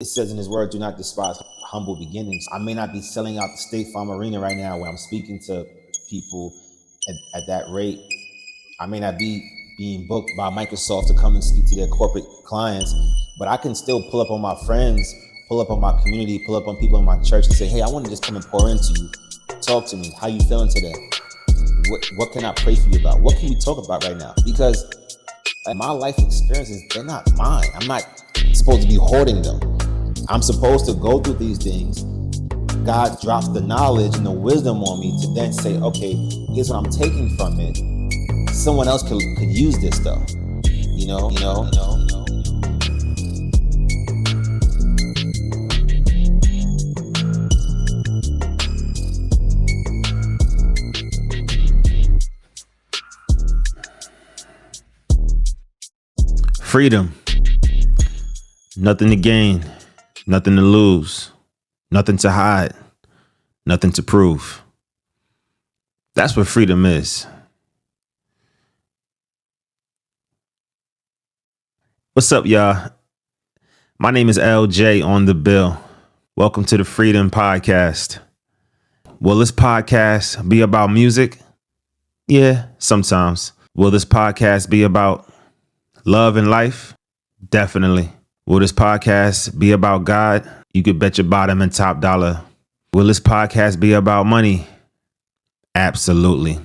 says in his word, do not despise humble beginnings. I may not be selling out the State Farm Arena right now when I'm speaking to people at that rate. I may not be being booked by Microsoft to come and speak to their corporate clients, but I can still pull up on my friends, pull up on my community, pull up on people in my church and say, hey, I want to just come and pour into you. Talk to me. How you feeling today? What can I pray for you about? What can we talk about right now? Because my life experiences, they're not mine. I'm not supposed to be hoarding them. I'm supposed to go through these things. God drops the knowledge and the wisdom on me to then say, okay, here's what I'm taking from it. Someone else could use this though. You know. Freedom. Nothing to gain, nothing to lose, nothing to hide, nothing to prove. That's what freedom is. What's up, y'all? My name is LJ OnTheBiLL. Welcome to the Freedom Podcast. Will this podcast be about music? Yeah, sometimes. Will this podcast be about love and life? Definitely. Will this podcast be about God? You could bet your bottom and top dollar. Will this podcast be about money? Absolutely.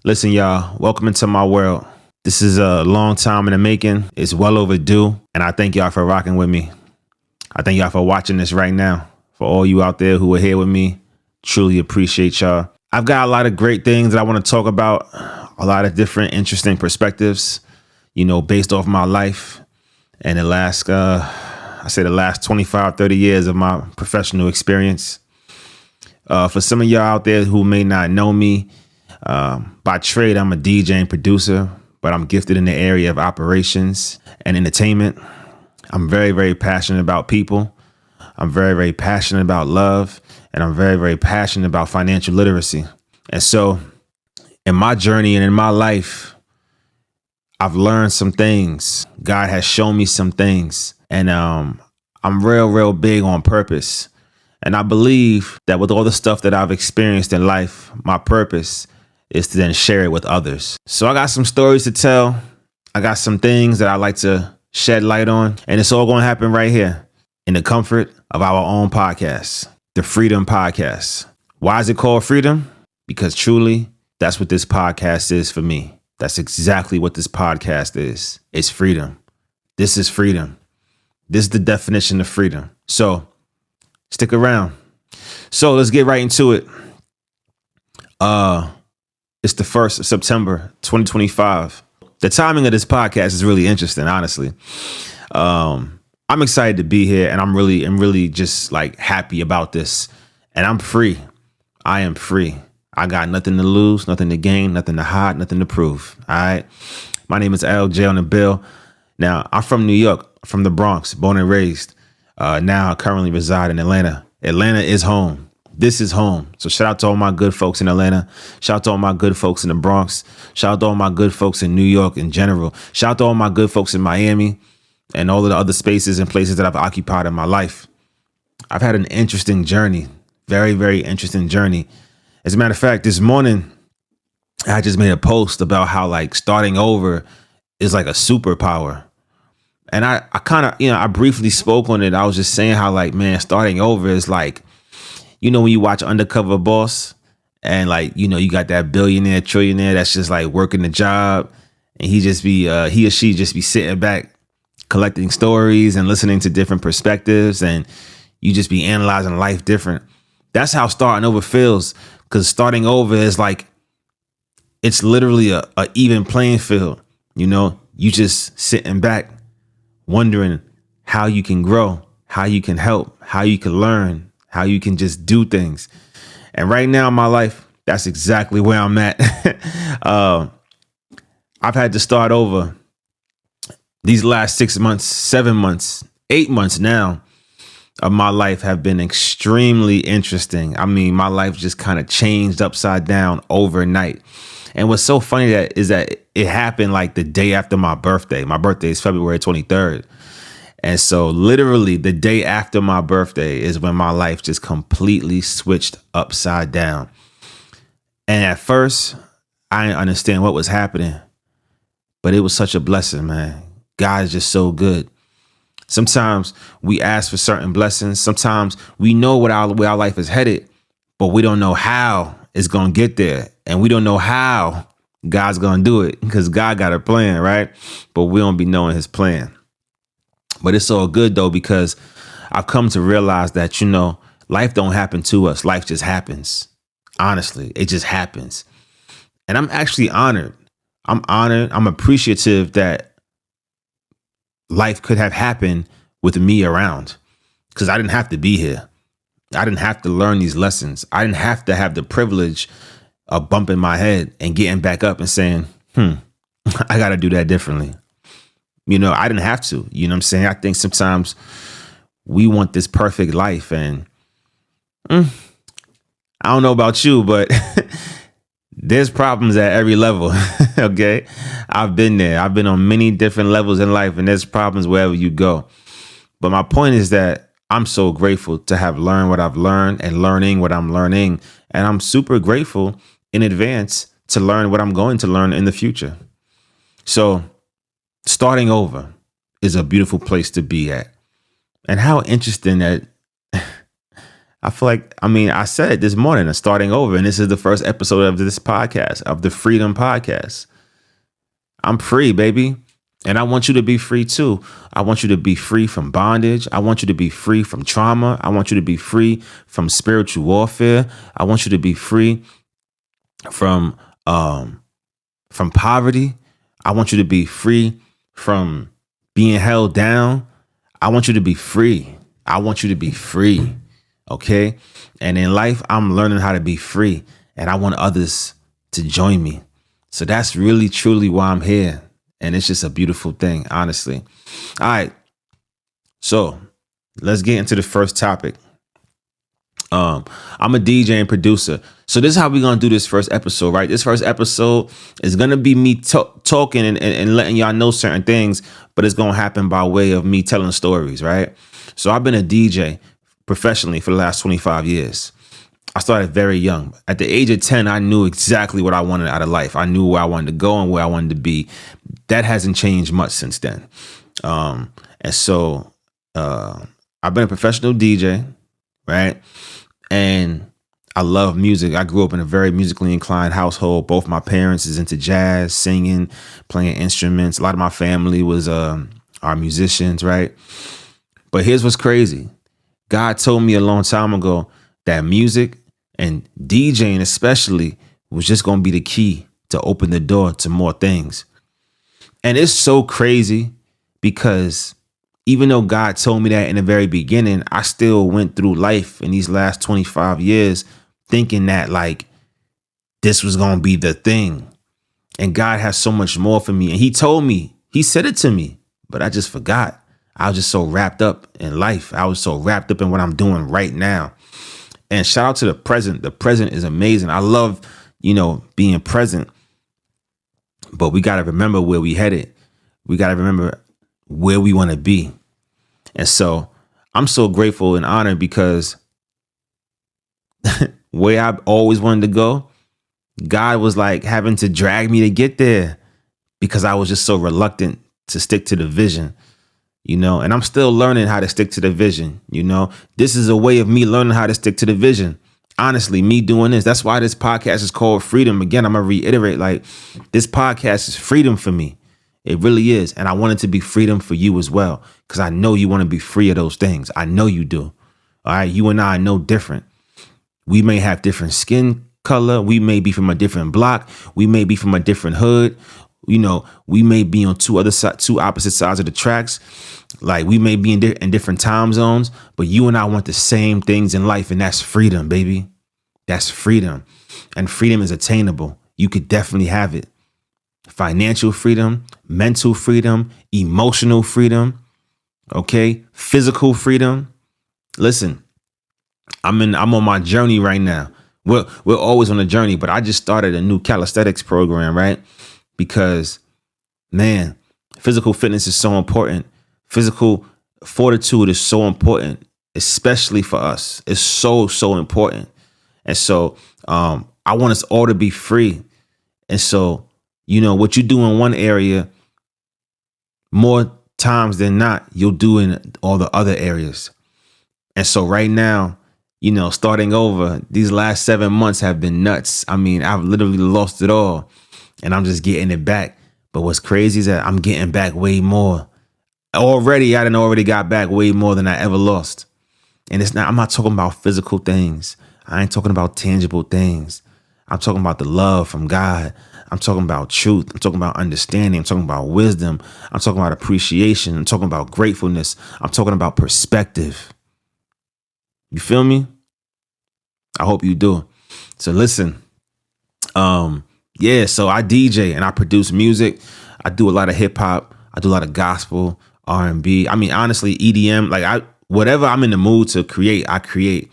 Listen, y'all, welcome into my world. This is a long time in the making. It's well overdue. And I thank y'all for rocking with me. I thank y'all for watching this right now. For all you out there who are here with me, truly appreciate y'all. I've got a lot of great things that I want to talk about. A lot of different interesting perspectives, based off my life and the last 25, 30 years of my professional experience. For some of y'all out there who may not know me, by trade, I'm a DJ and producer, but I'm gifted in the area of operations and entertainment. I'm very, very passionate about people. I'm very, very passionate about love, and I'm very, very passionate about financial literacy. And so in my journey and in my life, I've learned some things. God has shown me some things, and I'm real big on purpose. And I believe that with all the stuff that I've experienced in life, my purpose is to then share it with others. So I got some stories to tell. I got some things that I like to shed light on, and it's all going to happen right here in the comfort of our own podcast, the Freedom Podcast. Why is it called Freedom? Because truly, that's what this podcast is for me. That's exactly what this podcast is. It's freedom. This is freedom. This is the definition of freedom. So stick around. So let's get right into it. It's the 1st of September, 2025. The timing of this podcast is really interesting, honestly. I'm excited to be here, and I'm really just like happy about this. And I'm free. I am free. I got nothing to lose, nothing to gain, nothing to hide, nothing to prove. All right. My name is LJ OnTheBiLL. Now, I'm from New York, from the Bronx, born and raised. Now I currently reside in Atlanta. Atlanta is home. This is home. So shout out to all my good folks in Atlanta. Shout out to all my good folks in the Bronx. Shout out to all my good folks in New York in general. Shout out to all my good folks in Miami and all of the other spaces and places that I've occupied in my life. I've had an interesting journey. Very, very interesting journey. As a matter of fact, this morning, I just made a post about how starting over is like a superpower. And I kind of, I briefly spoke on it. I was just saying how starting over is when you watch Undercover Boss and you got that billionaire, trillionaire that's just working the job, and he or she just be sitting back collecting stories and listening to different perspectives, and you just be analyzing life different. That's how starting over feels. Because starting over is it's literally a even playing field. You just sitting back, wondering how you can grow, how you can help, how you can learn, how you can just do things. And right now in my life, that's exactly where I'm at. I've had to start over these last 6 months, 7 months, 8 months now of my life have been extremely interesting. I mean, my life just kind of changed upside down overnight. And what's so funny is that it happened the day after my birthday. My birthday is February 23rd. And so literally the day after my birthday is when my life just completely switched upside down. And at first, I didn't understand what was happening, but it was such a blessing, man. God is just so good. Sometimes we ask for certain blessings. Sometimes we know where our life is headed, but we don't know how it's going to get there. And we don't know how God's going to do it because God got a plan, right? But we don't be knowing his plan. But it's all good, though, because I've come to realize that, life don't happen to us. Life just happens. Honestly, it just happens. And I'm actually honored. I'm honored. I'm appreciative that life could have happened with me around because I didn't have to be here. I didn't have to learn these lessons. I didn't have to have the privilege of bumping my head and getting back up and saying, I got to do that differently. I didn't have to, you know what I'm saying? I think sometimes we want this perfect life and I don't know about you, but there's problems at every level. Okay. I've been there. I've been on many different levels in life and there's problems wherever you go. But my point is that I'm so grateful to have learned what I've learned and learning what I'm learning. And I'm super grateful in advance to learn what I'm going to learn in the future. So starting over is a beautiful place to be at. And how interesting that I feel like, I said it this morning, of starting over, and this is the first episode of this podcast, of the Freedom Podcast. I'm free, baby. And I want you to be free too. I want you to be free from bondage. I want you to be free from trauma. I want you to be free from spiritual warfare. I want you to be free from poverty. I want you to be free from being held down. I want you to be free. I want you to be free. Okay. And in life, I'm learning how to be free and I want others to join me. So that's really, truly why I'm here. And it's just a beautiful thing, honestly. All right. So let's get into the first topic. I'm a DJ and producer. So this is how we're going to do this first episode, right? This first episode is going to be me talking and letting y'all know certain things, but it's going to happen by way of me telling stories, right? So I've been a DJ professionally for the last 25 years. I started very young. At the age of 10, I knew exactly what I wanted out of life. I knew where I wanted to go and where I wanted to be. That hasn't changed much since then. And so I've been a professional DJ, right? And I love music. I grew up in a very musically inclined household. Both my parents is into jazz, singing, playing instruments. A lot of my family was are musicians, right? But here's what's crazy. God told me a long time ago that music and DJing especially was just going to be the key to open the door to more things. And it's so crazy because even though God told me that in the very beginning, I still went through life in these last 25 years thinking that like this was going to be the thing. And God has so much more for me. And he told me, he said it to me, but I just forgot. I was just so wrapped up in life. I was so wrapped up in what I'm doing right now. And shout out to the present. The present is amazing. I love, being present. But we got to remember where we headed. We got to remember where we want to be. And so I'm so grateful and honored because where I've always wanted to go, God was like having to drag me to get there because I was just so reluctant to stick to the vision. And I'm still learning how to stick to the vision. This is a way of me learning how to stick to the vision. Honestly, me doing this. That's why this podcast is called Freedom. Again, I'm going to reiterate, like this podcast is freedom for me. It really is. And I want it to be freedom for you as well, because I know you want to be free of those things. I know you do. All right. You and I are no different. We may have different skin color. We may be from a different block. We may be from a different hood. We may be on two opposite sides of the tracks. Like we may be in different time zones, but you and I want the same things in life. And that's freedom, baby. That's freedom. And freedom is attainable. You could definitely have it. Financial freedom, mental freedom, emotional freedom. Okay. Physical freedom. Listen, I'm on my journey right now. We're always on a journey, but I just started a new calisthenics program, right? Because, man, physical fitness is so important. Physical fortitude is so important, especially for us. It's so, so important. And so I want us all to be free. And so, what you do in one area, more times than not, you'll do in all the other areas. And so right now, starting over, these last 7 months have been nuts. I mean, I've literally lost it all and I'm just getting it back. But what's crazy is that I'm getting back way more. Already, I already got back way more than I ever lost. And I'm not talking about physical things. I ain't talking about tangible things. I'm talking about the love from God. I'm talking about truth. I'm talking about understanding. I'm talking about wisdom. I'm talking about appreciation. I'm talking about gratefulness. I'm talking about perspective. You feel me? I hope you do. So listen, so I DJ and I produce music. I do a lot of hip hop. I do a lot of gospel, R&B. I mean, honestly, EDM, whatever I'm in the mood to create, I create.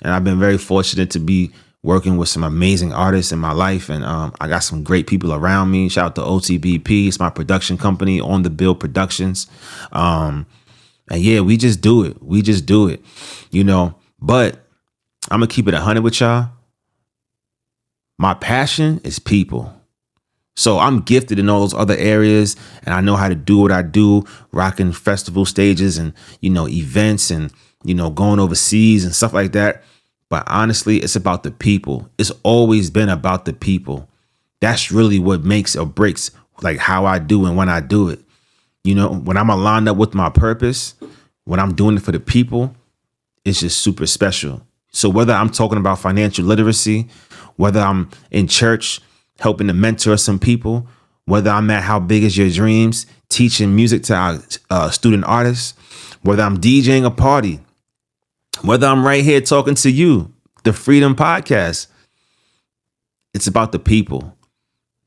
And I've been very fortunate to be working with some amazing artists in my life. And I got some great people around me. Shout out to OTBP. It's my production company, OnTheBiLL Productions. And yeah, we just do it. But I'm going to keep it 100 with y'all. My passion is people. So I'm gifted in all those other areas and I know how to do what I do, rocking festival stages and, events and, going overseas and stuff like that. But honestly, it's about the people. It's always been about the people. That's really what makes or breaks like how I do and when I do it. When I'm aligned up with my purpose, when I'm doing it for the people, it's just super special. So whether I'm talking about financial literacy, whether I'm in church helping to mentor some people, whether I'm at How Big Is Your Dreams, teaching music to our student artists, whether I'm DJing a party, whether I'm right here talking to you, the Freedom Podcast, it's about the people.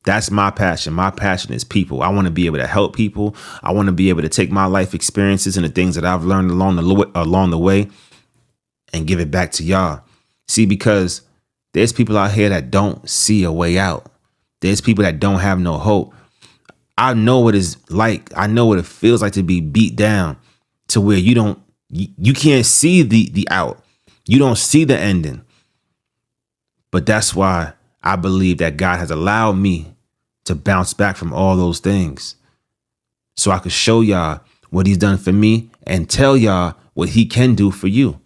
That's my passion. My passion is people. I want to be able to help people. I want to be able to take my life experiences and the things that I've learned along the way and give it back to y'all. See, because there's people out here that don't see a way out. There's people that don't have no hope. I know what it's like. I know what it feels like to be beat down to where you can't see the out. You don't see the ending. But that's why I believe that God has allowed me to bounce back from all those things. So I could show y'all what he's done for me and tell y'all what he can do for you.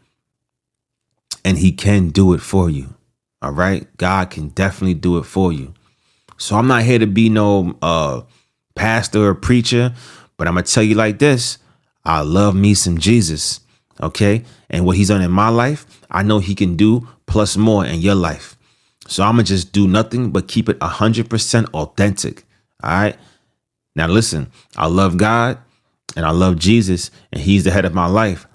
And he can do it for you. All right. God can definitely do it for you. So I'm not here to be no pastor or preacher, but I'm going to tell you like this. I love me some Jesus. OK, and what he's done in my life, I know he can do plus more in your life. So I'm going to just do nothing but keep it 100% authentic. All right. Now, listen, I love God and I love Jesus and he's the head of my life.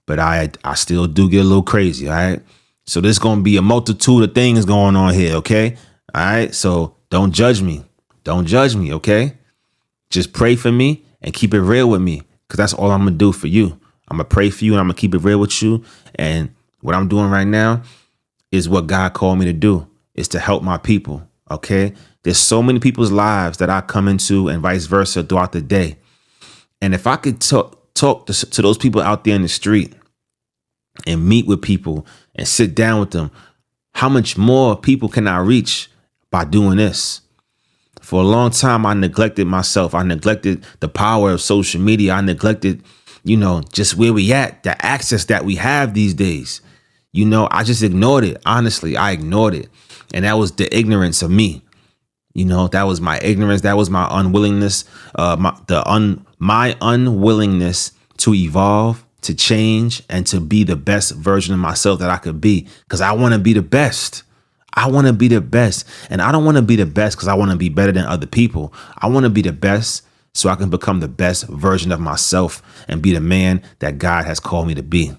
But I still do get a little crazy. All right. So there's going to be a multitude of things going on here. OK. All right. So don't judge me. Don't judge me. OK. Just pray for me and keep it real with me, because that's all I'm going to do for you. I'm going to pray for you and I'm going to keep it real with you. And what I'm doing right now is what God called me to do, is to help my people. OK. There's so many people's lives that I come into and vice versa throughout the day. And if I could talk to those people out there in the street and meet with people and sit down with them, how much more people can I reach by doing this? For a long time, I neglected myself. I neglected the power of social media. I neglected, just where we at, the access that we have these days. I just ignored it. Honestly, I ignored it. And that was the ignorance of me. That was my ignorance. That was my unwillingness, my unwillingness to evolve, to change, and to be the best version of myself that I could be. Because I want to be the best. I want to be the best. And I don't want to be the best because I want to be better than other people. I want to be the best so I can become the best version of myself and be the man that God has called me to be.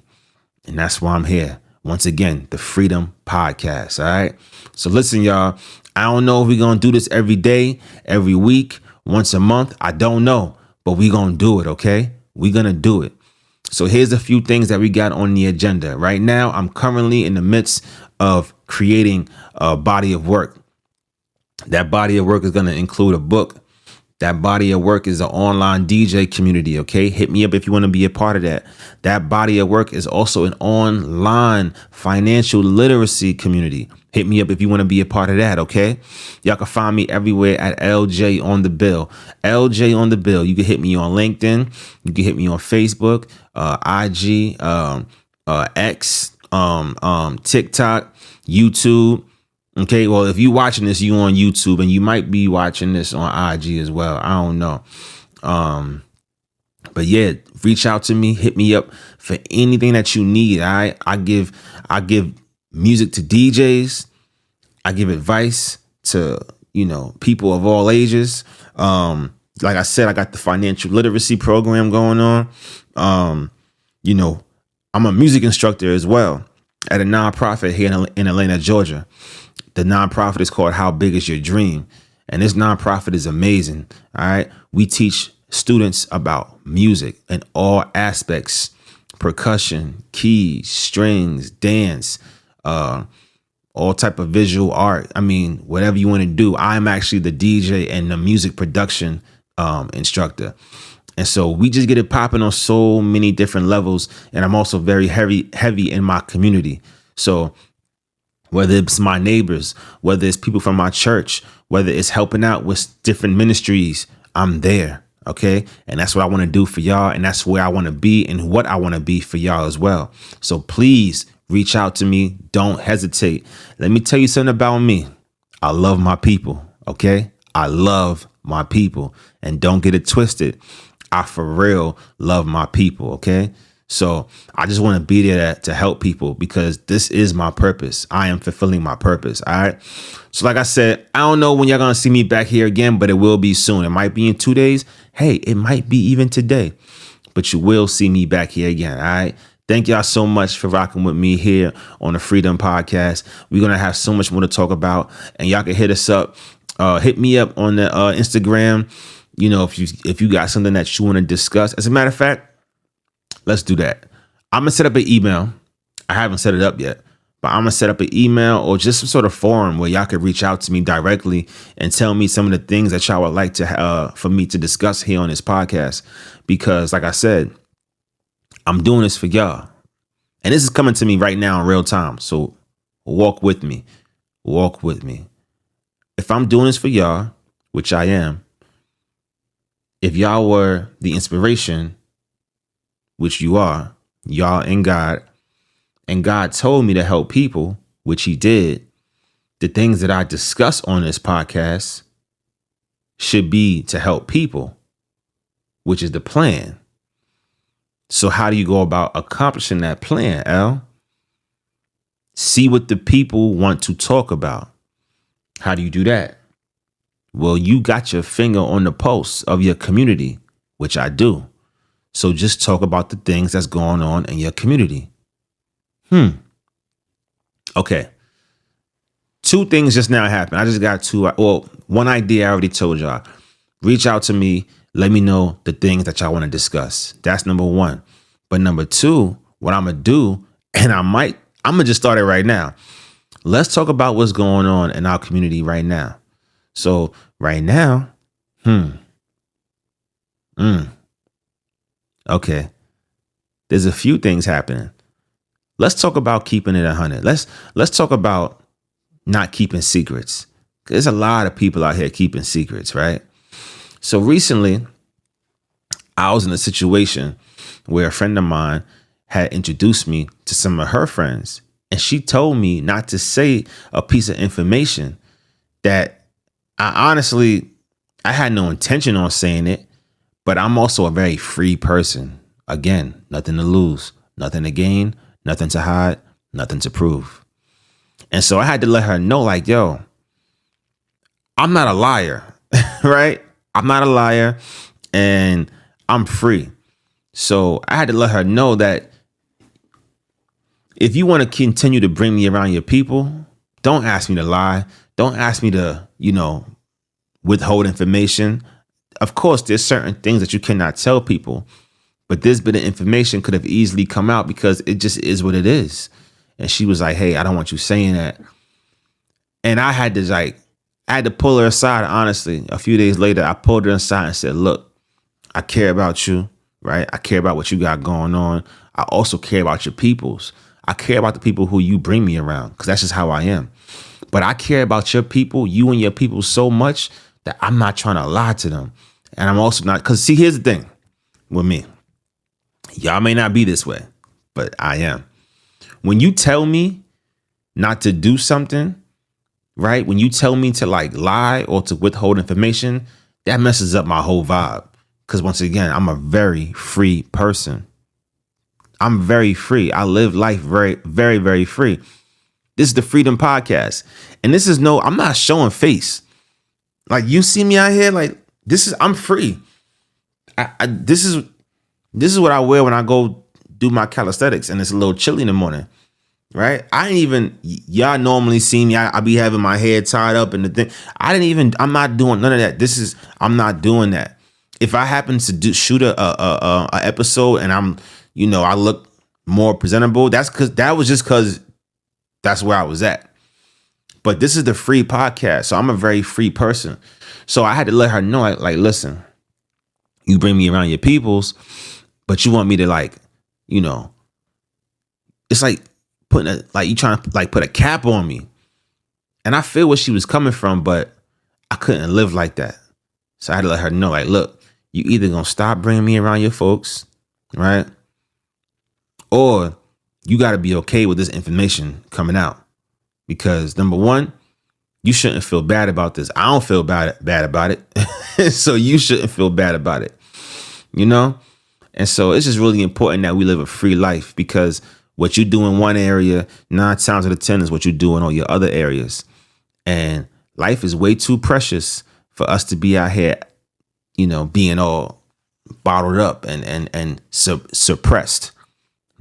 And that's why I'm here. Once again, the Freedom Podcast. All right. So listen, y'all, I don't know if we're going to do this every day, every week, once a month. I don't know, but we're going to do it. OK, we're going to do it. So here's a few things that we got on the agenda right now. I'm currently in the midst of creating a body of work. That body of work is going to include a book That body of work is the online DJ community, okay? Hit me up if you want to be a part of that. That body of work is also an online financial literacy community. Hit me up if you want to be a part of that, okay? Y'all can find me everywhere at LJ OnTheBiLL. LJ OnTheBiLL. You can hit me on LinkedIn. You can hit me on Facebook, IG, X, TikTok, YouTube. Okay, well, if you're watching this, you on YouTube, and you might be watching this on IG as well. I don't know. But yeah, reach out to me, hit me up for anything that you need. All right. I give music to DJs. I give advice to, people of all ages. Like I said, I got the financial literacy program going on. I'm a music instructor as well at a nonprofit here in Atlanta, Georgia. The nonprofit is called How Big Is Your Dream? And this nonprofit is amazing. All right. We teach students about music in all aspects: percussion, keys, strings, dance, all type of visual art. I mean, whatever you want to do. I'm actually the DJ and the music production instructor. And so we just get it popping on so many different levels. And I'm also very heavy in my community. So whether it's my neighbors, whether it's people from my church, whether it's helping out with different ministries, I'm there. OK, and that's what I want to do for y'all. And that's where I want to be and what I want to be for y'all as well. So please reach out to me. Don't hesitate. Let me tell you something about me. I love my people. OK, I love my people, and don't get it twisted. I for real love my people. OK, so I just want to be there to help people, because this is my purpose. I am fulfilling my purpose. All right. So like I said, I don't know when y'all going to see me back here again, but it will be soon. It might be in 2 days. Hey, it might be even today, but you will see me back here again. All right. Thank y'all so much for rocking with me here on the Freedom Podcast. We're going to have so much more to talk about, and y'all can hit us up. Hit me up on the Instagram. If you got something that you want to discuss. As a matter of fact, let's do that. I'm going to set up an email. I haven't set it up yet, but I'm going to set up an email or just some sort of forum where y'all can reach out to me directly and tell me some of the things that y'all would like to for me to discuss here on this podcast. Because like I said, I'm doing this for y'all. And this is coming to me right now in real time. So walk with me. Walk with me. If I'm doing this for y'all, which I am, if y'all were the inspiration, which you are, y'all and God told me to help people, which he did, the things that I discuss on this podcast should be to help people, which is the plan. So how do you go about accomplishing that plan, L? See what the people want to talk about. How do you do that? Well, you got your finger on the pulse of your community, which I do. So just talk about the things that's going on in your community. Okay. 2 things just now happened. I just got 2. Well, one idea I already told y'all. Reach out to me. Let me know the things that y'all want to discuss. That's number 1. But number 2, what I'm going to do, and I'm going to just start it right now. Let's talk about what's going on in our community right now. So right now, okay, there's a few things happening. Let's talk about keeping it 100. Let's talk about not keeping secrets. There's a lot of people out here keeping secrets, right? So recently, I was in a situation where a friend of mine had introduced me to some of her friends, and she told me not to say a piece of information that I had no intention on saying it, but I'm also a very free person. Again, nothing to lose, nothing to gain, nothing to hide, nothing to prove. And so I had to let her know, like, yo, I'm not a liar, right? I'm not a liar, and I'm free. So I had to let her know that if you want to continue to bring me around your people, don't ask me to lie. Don't ask me to, withhold information. Of course, there's certain things that you cannot tell people, but this bit of information could have easily come out because it just is what it is. And she was like, hey, I don't want you saying that. And I had I had to pull her aside, honestly. A few days later, I pulled her aside and said, look, I care about you, right? I care about what you got going on. I also care about your peoples. I care about the people who you bring me around, because that's just how I am. But I care about your people, you and your people, so much that I'm not trying to lie to them. And I'm also not, because see, here's the thing with me. Y'all may not be this way, but I am. When you tell me not to do something, right? When you tell me to like lie or to withhold information, that messes up my whole vibe. Because once again, I'm a very free person. I'm very free. I live life very, very, very free. This is the Freedom Podcast. And this is I'm not showing face. Like, you see me out here, like, I'm free. This is what I wear when I go do my calisthenics and it's a little chilly in the morning. Right? Y'all normally see me. I be having my hair tied up and the thing. I'm not doing none of that. I'm not doing that. If I happen to shoot a episode and I look more presentable, that was just because that's where I was at. But this is the free podcast. So I'm a very free person. So I had to let her know, like, listen, you bring me around your peoples, but you want me to it's like, you trying to like put a cap on me. And I feel where she was coming from, but I couldn't live like that. So I had to let her know, like, look, you either gonna stop bringing me around your folks, right? Or you got to be okay with this information coming out. Because number one, you shouldn't feel bad about this. I don't feel bad about it. So you shouldn't feel bad about it, And so it's just really important that we live a free life, because what you do in one area, 9 times out of 10 is what you do in all your other areas. And life is way too precious for us to be out here, being all bottled up and suppressed.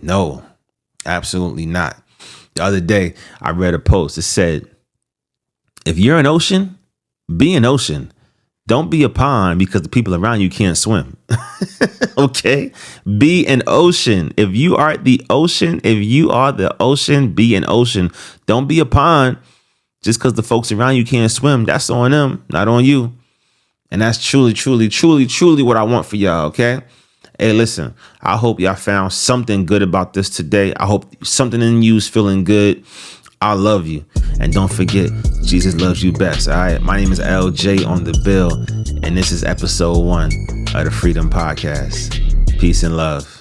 No, absolutely not. The other day, I read a post that said, if you're an ocean, be an ocean. Don't be a pond because the people around you can't swim. Okay? Be an ocean. If you are the ocean, be an ocean. Don't be a pond just because the folks around you can't swim. That's on them, not on you. And that's truly, truly, truly, truly what I want for y'all, okay? Hey, listen, I hope y'all found something good about this today. I hope something in you is feeling good. I love you. And don't forget, Jesus loves you best. All right. My name is LJ OnTheBiLL, and this is episode 1 of the Freedom Podcast. Peace and love.